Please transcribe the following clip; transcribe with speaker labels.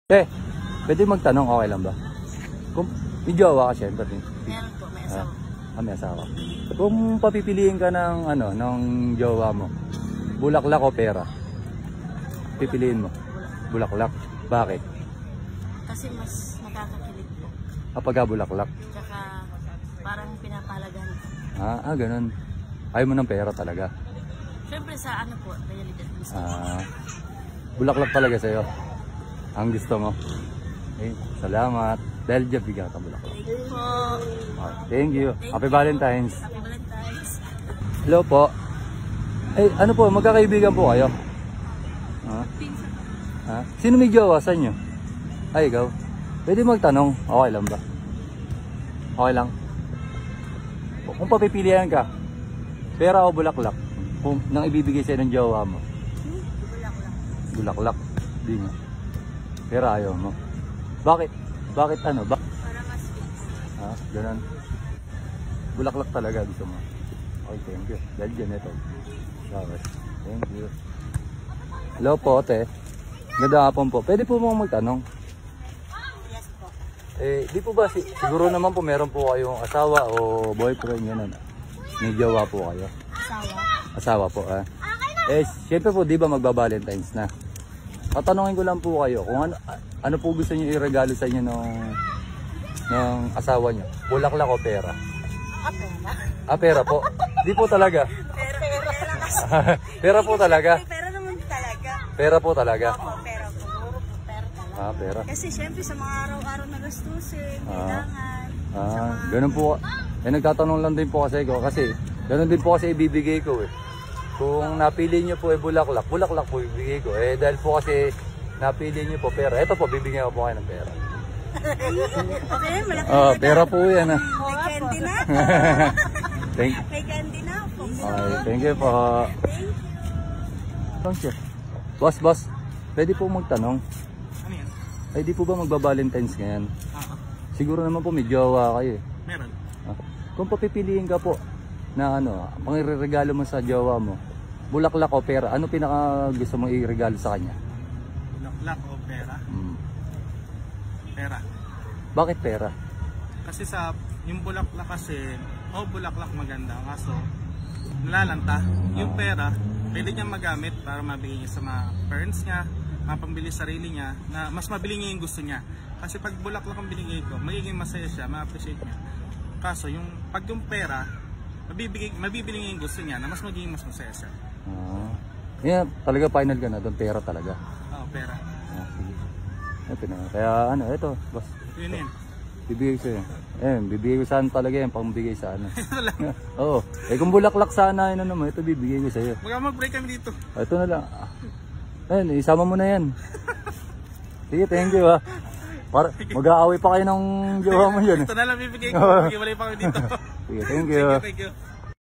Speaker 1: Pwede magtanong, okay lang ba? Kung may jowa ka syempre.
Speaker 2: Meron po, may asawa.
Speaker 1: May asawa. Kung papipiliin ka ng ng jowa mo, bulaklak o pera? Pipiliin mo? Bulaklak. Bakit?
Speaker 2: Kasi mas nakakakilig po.
Speaker 1: Kapag bulaklak.
Speaker 2: Tsaka parang pinapalagahan po.
Speaker 1: Ganun. Ayaw mo ng pera talaga.
Speaker 2: Siyempre sa po, realidad gusto.
Speaker 1: Bulaklak talaga sa'yo. Ang gusto mo. Okay, salamat. Dahil dyan bigyan ka bulaklak.
Speaker 2: Thank you po.
Speaker 1: Thank you. Happy Valentine's.
Speaker 2: Happy Valentine's.
Speaker 1: Hello po. Ano po, magkakaibigan po kayo? Sino may jowa sa inyo? Ikaw. Pwede magtanong, okay lang ba? Okay lang. Kung papipilihan ka, pera o bulaklak? Kung nang ibibigay sa'yo ng jowa mo?
Speaker 2: Bulaklak.
Speaker 1: Bulaklak. Di nga. Pera ayaw mo. Bakit? Bakit ano?
Speaker 2: Para mas fix.
Speaker 1: Ganun. Bulaklak talaga gusto mo. Okay, thank you. Dahil dyan ito. Okay. Thank you. Hello po, te. Ganda hapon po. Pwede po mong magtanong?
Speaker 2: Yes po.
Speaker 1: Di po ba, siguro naman po meron po kayong asawa o boyfriend yun. May jowa po kayo?
Speaker 2: Asawa.
Speaker 1: Asawa po, siyempre po, di ba magba-Valentine's na? Tatanungin ko lang po kayo kung ano po gusto niyo iregalo sa inyo ng asawa niyo? Bulaklak o pera?
Speaker 2: Pera.
Speaker 1: Pera po. Di po talaga.
Speaker 2: Pera.
Speaker 1: Pera po talaga.
Speaker 2: Pera naman talaga.
Speaker 1: Pera po talaga.
Speaker 2: Opo, pera po. Pera talaga.
Speaker 1: Pera.
Speaker 2: Kasi syempre sa mga araw-araw na gastusin, kailangan.
Speaker 1: Ganun po. Nagtatanong lang din po kasi ko kasi ganun din po kasi ibibigay ko Kung napili niyo po bulaklak, bulaklak po ibibigay ko. Dahil po kasi napili niyo po pera. Ito po, bibigyan ko po kayo ng pera.
Speaker 2: Okay, malaki.
Speaker 1: Pera po yan.
Speaker 2: May candy na. May candy na po.
Speaker 1: Thank you po. Thank you. Boss, pwede po magtanong.
Speaker 3: Ano yan?
Speaker 1: Di po ba magba-Valentine's ngayon? Siguro naman po may jowa kayo.
Speaker 3: Meron.
Speaker 1: Kung papipiliin ka po na pangiregalo mo sa jowa mo, bulaklak o pera, ano pinaka gusto mong iregalo sa kanya?
Speaker 3: Bulaklak o pera? Pera.
Speaker 1: Bakit pera?
Speaker 3: Kasi yung bulaklak kasi, bulaklak maganda. Kaso, nalalanta. Yung pera, pwede niya magamit para mabigay niya sa mga parents niya, mapambili sarili niya, na mas mabili niya yung gusto niya. Kasi pag bulaklak ang binigay ko, magiging masaya siya, ma-appreciate niya. Kaso, pag yung pera, mabibili niya yung gusto niya na mas magiging mas masaya siya.
Speaker 1: Talaga final ka na doon, pera talaga.
Speaker 3: Pera.
Speaker 1: Sige. Kaya ito, boss.
Speaker 3: Yun.
Speaker 1: Bibigay ko sa'yo. Bibigay ko saan talaga yan, pambigay sa Oo. Kung bulaklak sana, naman, ito bibigay ko sa'yo.
Speaker 3: Mag-break kami dito.
Speaker 1: Ito na lang. Isama mo na yan. Sige, thank you Para mag-aaway pa kayo ng jowa mo yun.
Speaker 3: Ito na lang bibigay ko. Bibigay pa kami dito.
Speaker 1: Sige, thank you.
Speaker 3: Thank you.